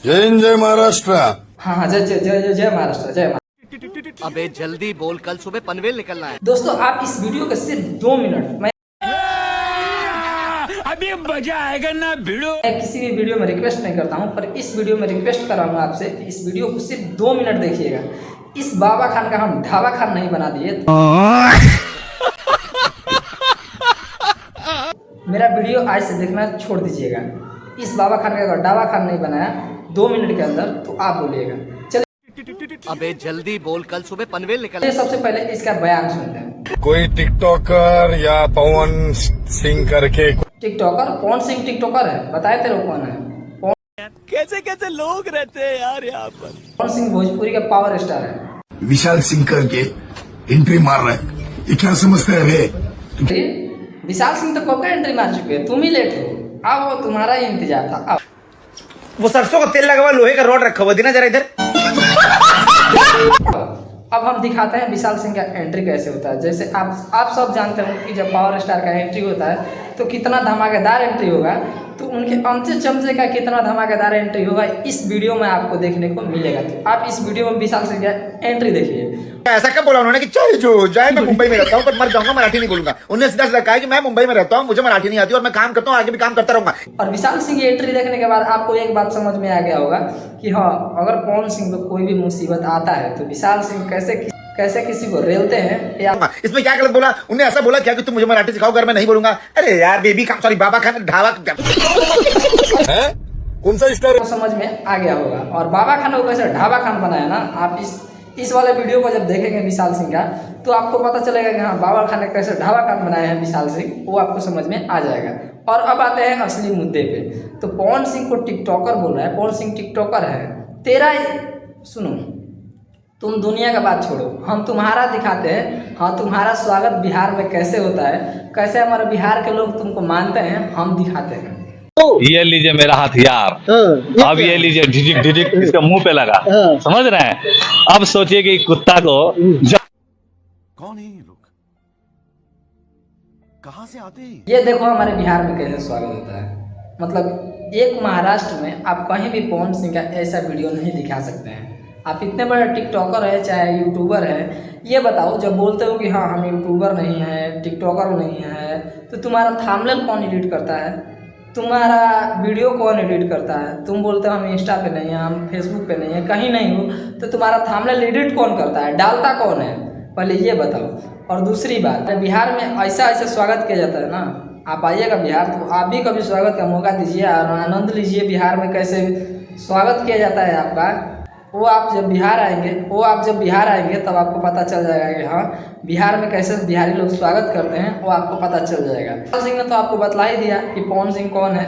जय हिंद जय महाराष्ट्र। हाँ हाँ, जय जय जय जय जय महाराष्ट्र, जय महाराष्ट्र। अबे जल्दी बोल, कल सुबह पनवेल निकलना है। दोस्तों आप इस वीडियो के सिर्फ 2 मिनट मैं अभी मजा आएगा ना भिड़ो। किसी भी वीडियो में रिक्वेस्ट नहीं करता हूं, पर इस वीडियो में रिक्वेस्ट कर रहा हूं आपसे, इस वीडियो को सिर्फ 2 मिनट देखिएगा। इस बाबा खान का हम ढाबा खान नहीं बना दिए। मेरा वीडियो आज से देखना छोड़ दीजिएगा। इस बाबा खान का अगर ढाबा खान नहीं बनाया 2 मिनट के अंदर तो आप बोलिएगा। चलिए अबे जल्दी बोल, कल सुबह पनवेल निकलना है। सबसे पहले इसका बयान सुनते हैं। कोई टिकटॉकर या पवन सिंह करके टिकटॉकर? पवन सिंह टिकटॉकर है? बताए तेरे को कौन है? कैसे कैसे लोग रहते हैं यार यहाँ पर। पवन सिंह भोजपुरी का पावर स्टार है। विशाल सिंह करके एंट्री मार रहा है, ये क्या समझते हैं रे? विशाल सिंह तो कब का एंट्री मार चुके हैं, तुम ही लेट हो। अब वो तुम्हारा ही इंतजार था। अब वो सरसों का तेल लगा हुआ लोहे का रॉड रखा हुआ, देना जरा इधर। अब हम दिखाते हैं विशाल सिंह का एंट्री कैसे होता है। जैसे आप सब जानते हो कि जब पावर स्टार का एंट्री होता है तो कितना धमाकेदार एंट्री होगा, तो उनके अमचे चमचे का कितना धमाकेदार एंट्री होगा इस वीडियो में आपको देखने को मिलेगा। तो आप इस वीडियो में विशाल सिंह का एंट्री देखिए। ऐसा कब बोला उन्होंने कि चाहे जो जाए, मैं मुंबई में रहता हूँ पर मर जाऊंगा, मराठी नहीं बोलूंगा। उन्होंने सीधा सीधा कहा कि मैं मुंबई में रहता हूँ, मुझे मराठी नहीं आती और मैं काम करता हूँ, आगे भी काम करता रहूंगा। और विशाल सिंह की एंट्री देखने के बाद आपको एक बात समझ में आ गया होगा कि हाँ, अगर पवन सिंह को कोई भी मुसीबत आता है तो विशाल सिंह कैसे किसी को रेलते हैं। या इसमें क्या गलत बोला? उन्हें ऐसा बोला क्या कि तुम मुझे मराठी सिखाओ, अगर मैं नहीं बोलूंगा। अरे यार बेबी खान, सॉरी बाबा खान ढाबा कौन सा स्टार को समझ में आ गया होगा। और बाबा खान को कैसे ढाबा खान बनाया ना, आप इस वाले वीडियो को जब देखेंगे विशाल सिंह का तो आपको पता चलेगा कि हाँ, बाबा खान ने कैसे ढाबा खान बनाया है विशाल सिंह, वो आपको समझ में आ जाएगा। और अब आते हैं असली मुद्दे पे। तो पवन सिंह को टिकटॉकर बोल रहा है, पवन सिंह टिकटॉकर है तेरा। सुनो, तुम दुनिया का बात छोड़ो, हम तुम्हारा दिखाते हैं। हाँ, तुम्हारा स्वागत बिहार में कैसे होता है, कैसे हमारे बिहार के लोग तुमको मानते हैं, हम दिखाते हैं। ये लीजिए मेरा हथियार, अब ये लीजिए झिझिक झिझिक इसके मुंह पे लगा, समझ रहे हैं? अब सोचिए कि कुत्ता को कौन है ये लोग, कहाँ से आते हैं? ये देखो हमारे बिहार में कैसे स्वागत होता है। मतलब एक महाराष्ट्र में आप कहीं भी पवन सिंह का ऐसा वीडियो नहीं दिखा सकते हैं। आप इतने बड़े टिकटॉकर है चाहे यूट्यूबर है, ये बताओ जब बोलते हो कि हाँ हम यूट्यूबर नहीं है, टिकटॉकर नहीं है, तो तुम्हारा थंबनेल कौन एडिट करता है, तुम्हारा वीडियो कौन एडिट करता है? तुम बोलते हो हम इंस्टा पे नहीं है, हम फेसबुक पे नहीं है, कहीं नहीं हो, तो तुम्हारा थंबनेल एडिट कौन करता है, डालता कौन है, पहले ये बताओ। और दूसरी बात, बिहार में ऐसा स्वागत किया जाता है ना, आप आइएगा बिहार तो आप भी कभी स्वागत का मौका दीजिए और आनंद लीजिए बिहार में कैसे स्वागत किया जाता है आपका। वो आप जब बिहार आएंगे तब आपको पता चल जाएगा कि हाँ, बिहार में कैसे बिहारी लोग स्वागत करते हैं, वो आपको पता चल जाएगा। पवन सिंह ने तो आपको बतला ही दिया कि पवन सिंह कौन है।